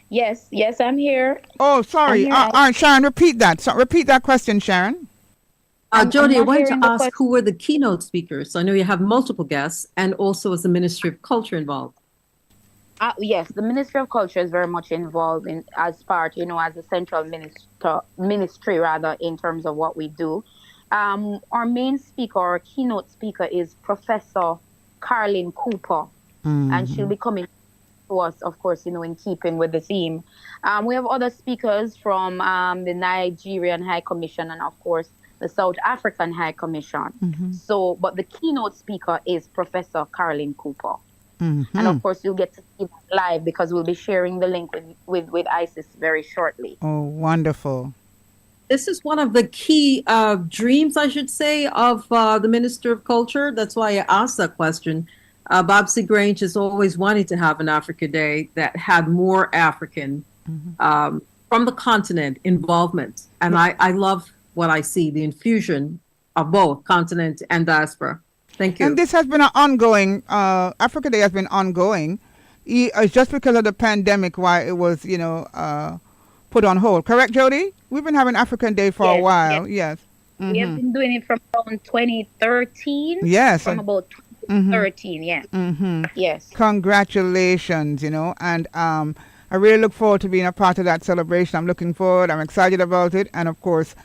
Yes, I'm here. Oh, sorry. I'm here. All right, Sharon, repeat that. So repeat that question, Sharon. Jody, I not wanted hearing to the ask who were the keynote speakers. I know you have multiple guests, and also is the Ministry of Culture involved? Yes, the Ministry of Culture is very much involved as part, as a central ministry rather, in terms of what we do. Our main speaker, our keynote speaker, is Professor Carlin Cooper, and she'll be coming to us, of course, in keeping with the theme. We have other speakers from the Nigerian High Commission and, of course, the South African High Commission. So, but the keynote speaker is Professor Carlin Cooper. And of course, you'll get to see that live, because we'll be sharing the link with ISIS very shortly. Oh, wonderful. This is one of the key dreams, I should say, of the Minister of Culture. That's why I asked that question. Babsy Grange has always wanted to have an Africa Day that had more African from the continent involvement. And I love what I see, the infusion of both continent and diaspora. Thank you. And this has been an ongoing, Africa Day has been ongoing. It's just because of the pandemic why it was, put on hold. Correct, Jody? We've been having African Day for a while. Yes. We have been doing it from around 2013. Yes. From about 13, yeah. Yes. Congratulations, and I really look forward to being a part of that celebration. I'm looking forward. I'm excited about it. And of course,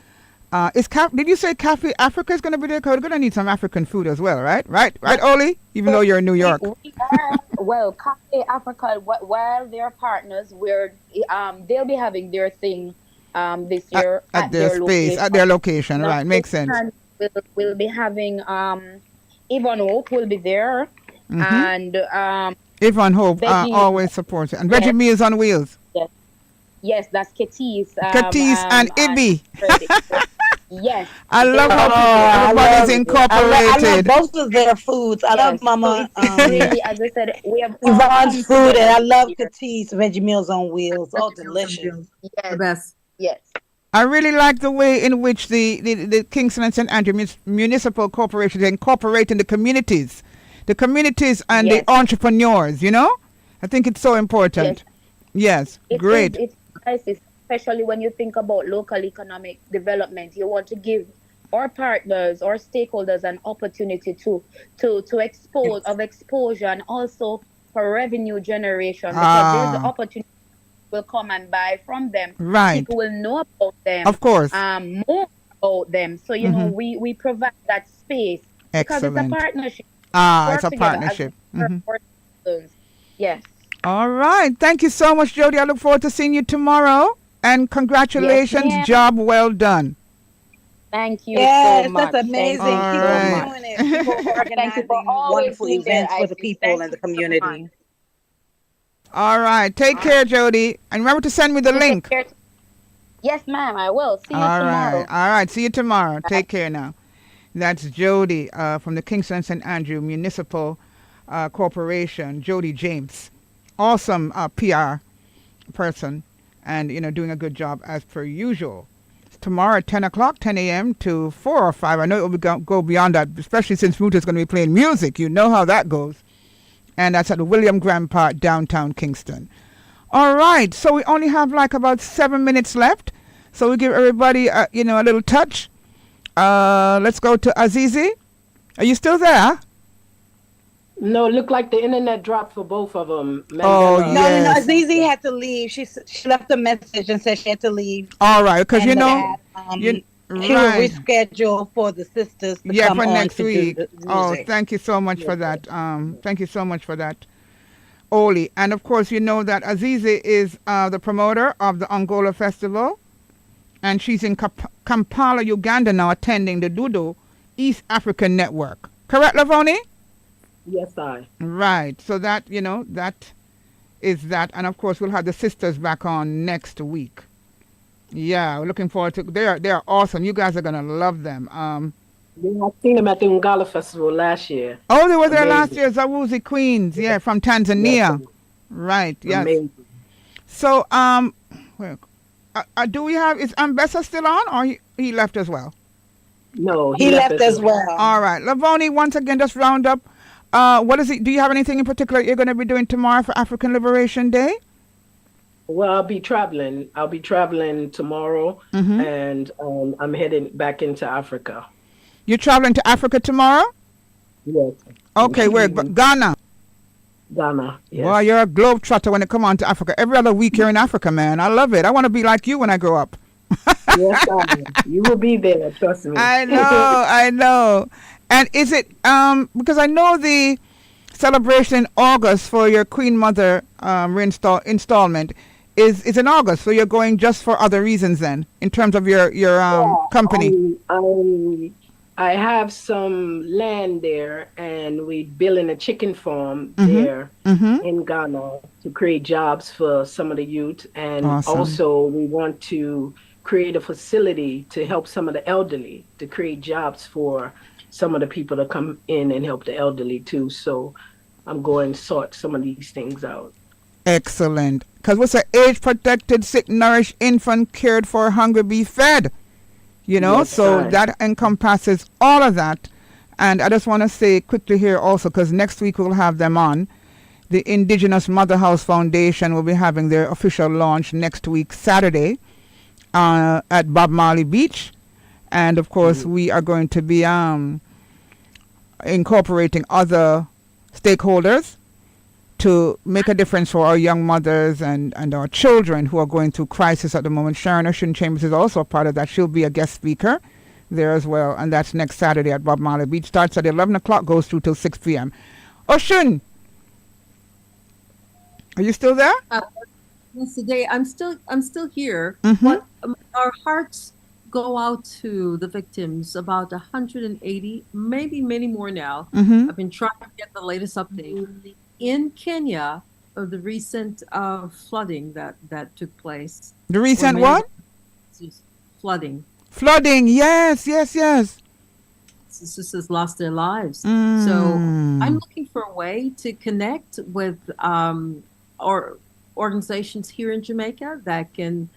did you say Cafe Africa is going to be there? 'Cause we're going to need some African food as well, right? Right, Oli? Even though you're in New York. Well, Cafe Africa, while they're partners, they'll be having their thing this year at their space, location. At their location, right? Makes sense. We'll be having Yvonne Hope will be there, and Yvonne Hope always supports it, and Reggie Meals on Wheels. Yes, that's Katis. Katis and Ibi. Yes. I love how everybody's incorporated. I love both of their foods. I love Mama. Really, as I said, we have Yvonne's food, and I love Katis, Veggie Meals on Wheels. Oh, delicious. Yes. The best. Yes. I really like the way in which the Kingston and St. Andrew Municipal Corporation is incorporating the communities and the entrepreneurs, I think it's so important. Yes, great. It's nice, especially when you think about local economic development. You want to give our partners, our stakeholders an opportunity to expose of exposure and also for revenue generation, because there's the opportunity will come and buy from them. Right. People will know about them. Of course. More about them. So, we provide that space. Excellent. Because it's a partnership. It's a partnership. Yes. All right. Thank you so much, Jody. I look forward to seeing you tomorrow. And congratulations. Yes, job well done. Thank you so much. That's amazing. Keep on doing it. People organizing wonderful events for the people and the community. All right. Take care, Jody. And remember to send me the link. Yes, ma'am. I will. See you tomorrow. All right. See you tomorrow. Take care now. That's Jody from the Kingston St. Andrew Municipal Corporation. Jody James. Awesome PR person and, doing a good job as per usual. It's tomorrow at 10 o'clock, 10 a.m. to 4 or 5. I know it will go beyond that, especially since Ruth is going to be playing music. You know how that goes. And that's at the William Graham Park, downtown Kingston. All right, so we only have like about 7 minutes left. So we give everybody, a little touch. Let's go to Azizi. Are you still there? No, it looked like the internet dropped for both of them. Oh, No, Azizi had to leave. She left a message and said she had to leave. All right, because she will reschedule for the sisters to come for on next to week. do the music. Thank you so much for that. Thank you so much for that, Oli. And of course, you know that Azizi is the promoter of the Angola Festival, and she's in Kampala, Uganda now, attending the Dudu East African Network. Correct, Lavoni? Yes, I. Right. So that, that is that. And of course, we'll have the sisters back on next week. Yeah, we're looking forward to. They are awesome. You guys are gonna love them. I've seen them at the Ngala Festival last year. Oh, they were there last year. Zawuzi Queens, from Tanzania. Yes. Right. Yes. Amazing. So, do we have? Is Ambessa still on, or he left as well? No, he left as well. All right, Lavoni. Once again, just round up. What is it? Do you have anything in particular you're going to be doing tomorrow for African Liberation Day? Well, I'll be traveling. Tomorrow, and I'm heading back into Africa. You're traveling to Africa tomorrow? Yes. Okay, where? Ghana? Ghana, yes. Well, you're a globetrotter when it comes on to Africa. Every other week you're in Africa, man. I love it. I want to be like you when I grow up. Yes, you will be there, trust me. I know. And is it, because I know the celebration in August for your Queen Mother installment is in August, so you're going just for other reasons then, in terms of your company. I have some land there, and we're building a chicken farm there in Ghana to create jobs for some of the youth. And also we want to create a facility to help some of the elderly, to create jobs for some of the people that come in and help the elderly too. So I'm going to sort some of these things out. Excellent. Because what's an age-protected, sick, nourished infant cared for, hungry, be fed? Yes, so that encompasses all of that. And I just want to say quickly here also, because next week we'll have them on, the Indigenous Mother House Foundation will be having their official launch next week, Saturday, at Bob Marley Beach. And of course, we are going to be incorporating other stakeholders to make a difference for our young mothers and our children who are going through crisis at the moment. Sharon Oshun Chambers is also a part of that. She'll be a guest speaker there as well, and that's next Saturday at Bob Marley Beach. Starts at 11 o'clock, goes through till 6 p.m. Oshun, are you still there? Yes, today I'm still here. Mm-hmm. What our hearts go out to the victims, about 180, maybe many more now. Mm-hmm. I've been trying to get the latest update. In Kenya, of the recent flooding that took place. The recent what? Flooding. Flooding, yes. Sisters lost their lives. So Mm. I'm looking for a way to connect with or organizations here in Jamaica that can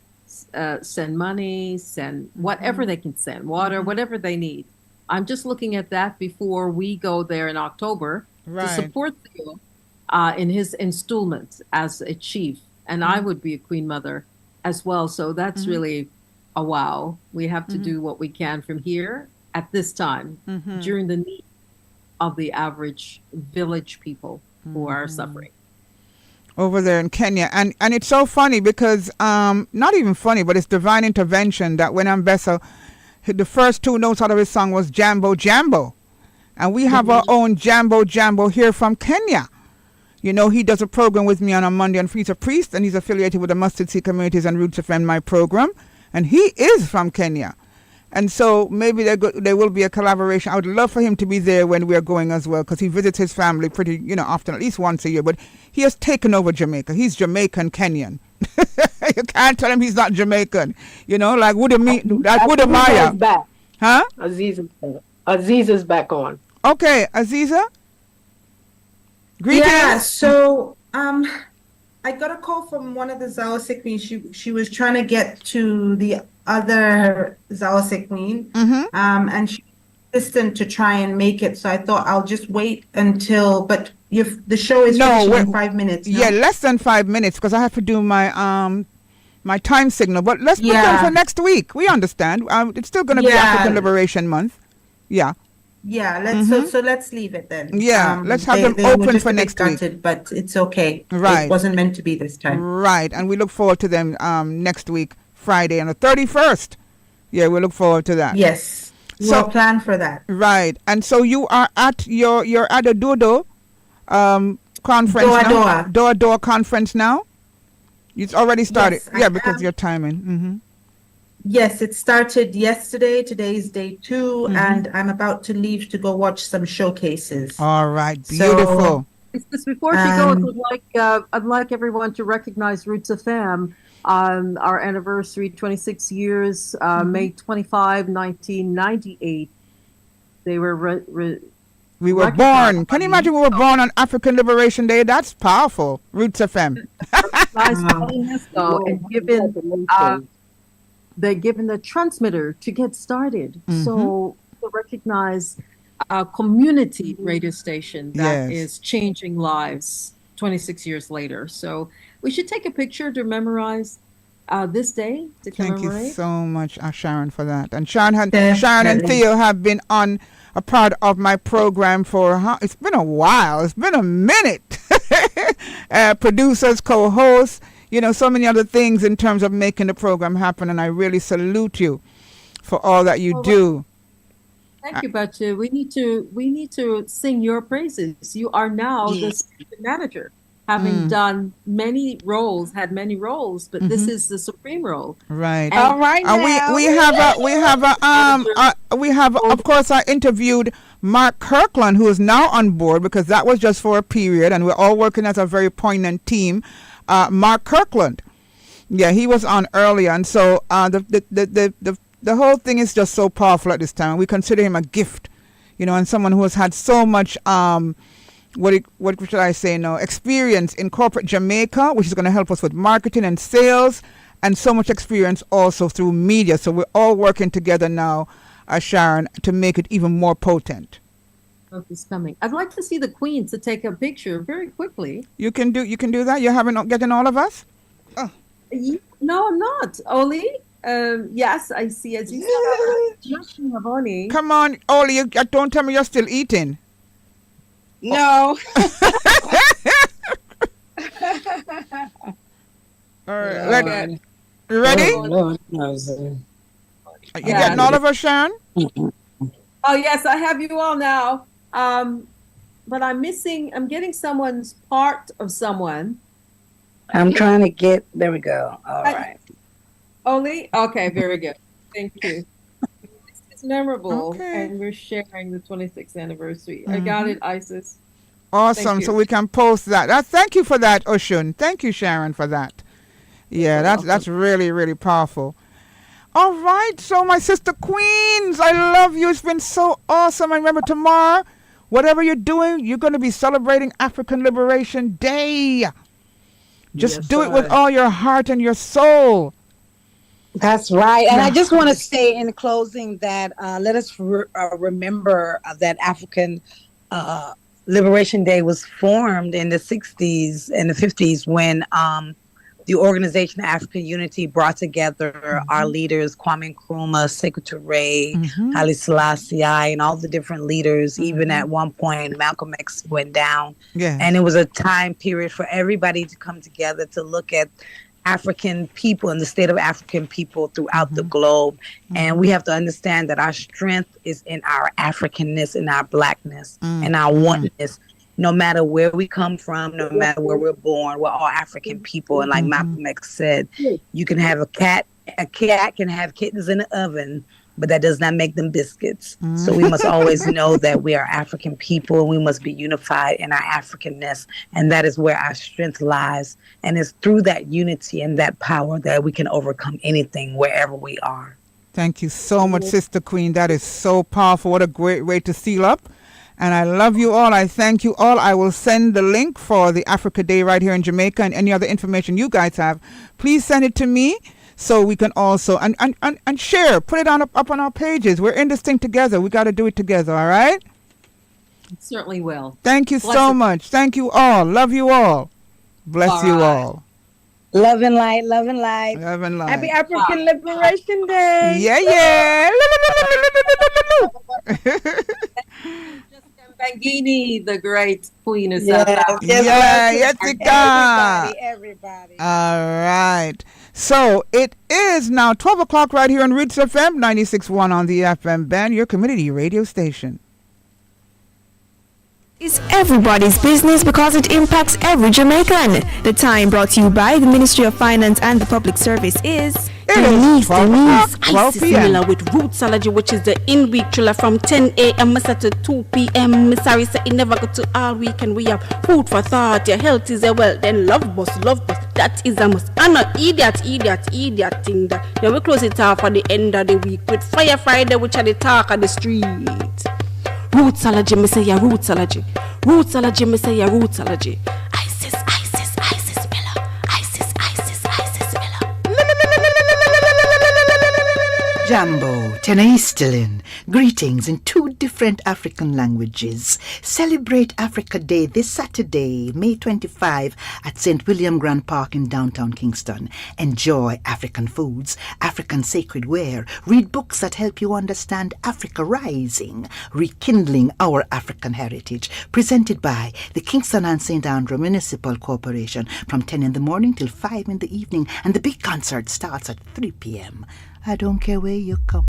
send money, send whatever they can send, water, whatever they need. I'm just looking at that before we go there in October to support Theo in his installment as a chief. And I would be a Queen Mother as well. So that's really a wow. We have to do what we can from here at this time during the need of the average village people who are suffering. Over there in Kenya. And it's so funny because, not even funny, but it's divine intervention that when Ambessa, the first two notes out of his song was Jambo Jambo. And we have our own Jambo Jambo here from Kenya. You know, he does a program with me on a Monday, and he's a priest, and he's affiliated with the Mustard Seed Communities and Roots FM, my program. And he is from Kenya. And so maybe there will be a collaboration. I would love for him to be there when we're going as well, because he visits his family pretty, often, at least once a year. But he has taken over Jamaica. He's Jamaican Kenyan. You can't tell him he's not Jamaican. Like Wudamaya. Back. Huh? Aziz is back on. Okay, Aziza. Greetings. Yeah, so I got a call from one of the Zawase queens. She was trying to get to the other Zawase queen, and she was insistent to try and make it. So I thought I'll just wait until. But the show is finishing in 5 minutes. No? Yeah, less than 5 minutes because I have to do my my time signal. But let's put them for next week. We understand. It's still going to be African Liberation Month. Yeah. Yeah, let's leave it then. Yeah, let's have them open for next week. But it's okay. Right. It wasn't meant to be this time. Right, and we look forward to them next week, Friday, on the 31st. Yeah, we look forward to that. Yes, we'll plan for that. Right, and so you are at you're at a Dodo conference now? Doa conference now? It's already started. Yes, because you're timing. Yes, it started yesterday. Today is day 2, and I'm about to leave to go watch some showcases. All right, beautiful. Before she goes, I'd like everyone to recognize Roots FM. Our anniversary, 26 years, May 25, 1998. They were we were born. Can you imagine we were born on African Liberation Day? That's powerful. Roots FM. They're given the transmitter to get started. So to recognize a community radio station that is changing lives 26 years later. So we should take a picture to memorize this day, to commemorate. Thank you so much, Sharon, for that. And Sharon and Theo have been on a part of my program for, it's been a while. It's been a minute. Producers, co-hosts, so many other things in terms of making the program happen, and I really salute you for all that you do. Thank you, Bachu. We need to sing your praises. You are now the manager, having done many roles, but this is the supreme role. Right. All right. Now. We have of course I interviewed Mark Kirkland, who is now on board because that was just for a period, and we're all working as a very poignant team. Mark Kirkland. Yeah, he was on earlier. And so the whole thing is just so powerful at this time. We consider him a gift, and someone who has had so much, what should I say now, experience in corporate Jamaica, which is going to help us with marketing and sales, and so much experience also through media. So we're all working together now, Sharon, to make it even more potent. Is coming. I'd like to see the queens to take a picture very quickly. You can do that. You're getting all of us. Oh. No, I'm not. Oli. Yes, I see. As you said, come on, Oli. Don't tell me you're still eating. No. All right. You ready? Lord knows. You getting all of us, Sharon? Oh, yes, I have you all now. But I'm getting someone's part of someone. I'm trying to get, there we go. All right. Only? Okay, very good. Thank you. It's memorable, and we're sharing the 26th anniversary. I got it, Isis. Awesome. So we can post that. Thank you for that, Oshun. Thank you, Sharon, for that. Yeah, that's really, really powerful. All right. So my sister Queens, I love you. It's been so awesome. I remember tomorrow, whatever you're doing, you're going to be celebrating African Liberation Day. Just do it with all your heart and your soul. That's right. And I just want to say in closing that let us remember that African Liberation Day was formed in the 60s and the 50s when the Organization of African Unity brought together our leaders, Kwame Nkrumah, Sekou Touré, Haile Selassie, and all the different leaders. Even at one point, Malcolm X went down. And it was a time period for everybody to come together to look at African people and the state of African people throughout the globe. And we have to understand that our strength is in our Africanness, in our blackness, and our oneness. No matter where we come from, no matter where we're born, we're all African people. And like Malcolm X said, you can have a cat can have kittens in the oven, but that does not make them biscuits. So we must always know that we are African people and we must be unified in our Africanness. And that is where our strength lies. And it's through that unity and that power that we can overcome anything wherever we are. Thank you so much, Sister Queen. That is so powerful. What a great way to seal up. And I love you all. I thank you all. I will send the link for the Africa Day right here in Jamaica and any other information you guys have. Please send it to me so we can also and share. Put it up on our pages. We're in this thing together. We got to do it together. All right? Certainly will. Thank you so much. Thank you all. Love you all. Bless you all. Love and light, love and light. Love and light. Happy African Liberation Day. Yeah. Bangini, the great queen of South Africa. Everybody. All right. So it is now 12 o'clock right here on Roots FM 96.1 on the FM band, your community radio station. It's everybody's business because it impacts every Jamaican. The time brought to you by the Ministry of Finance and the Public Service is... Denise, Isis Miller with Rootsology, which is the in-week thriller from 10 a.m. to 2 p.m. Sorry, say it never go to all weekend. We have food for thought. Your health is a wealth. Then love bus. That is a must. And not idiot thing that. Then we close it off at the end of the week with Fire Friday, which are the talk of the street. Rootsology, me say ya Rootsology. Rootsology, me say ya Rootsology. Isis Miller. Jambo, Tenaistilin, greetings in 2 different African languages. Celebrate Africa Day this Saturday, May 25 at St. William Grand Park in downtown Kingston. Enjoy African foods, African sacred wear, read books that help you understand Africa Rising, rekindling our African heritage. Presented by the Kingston and St. Andrew Municipal Corporation from 10 in the morning till 5 in the evening, and the big concert starts at 3 p.m. I don't care where you come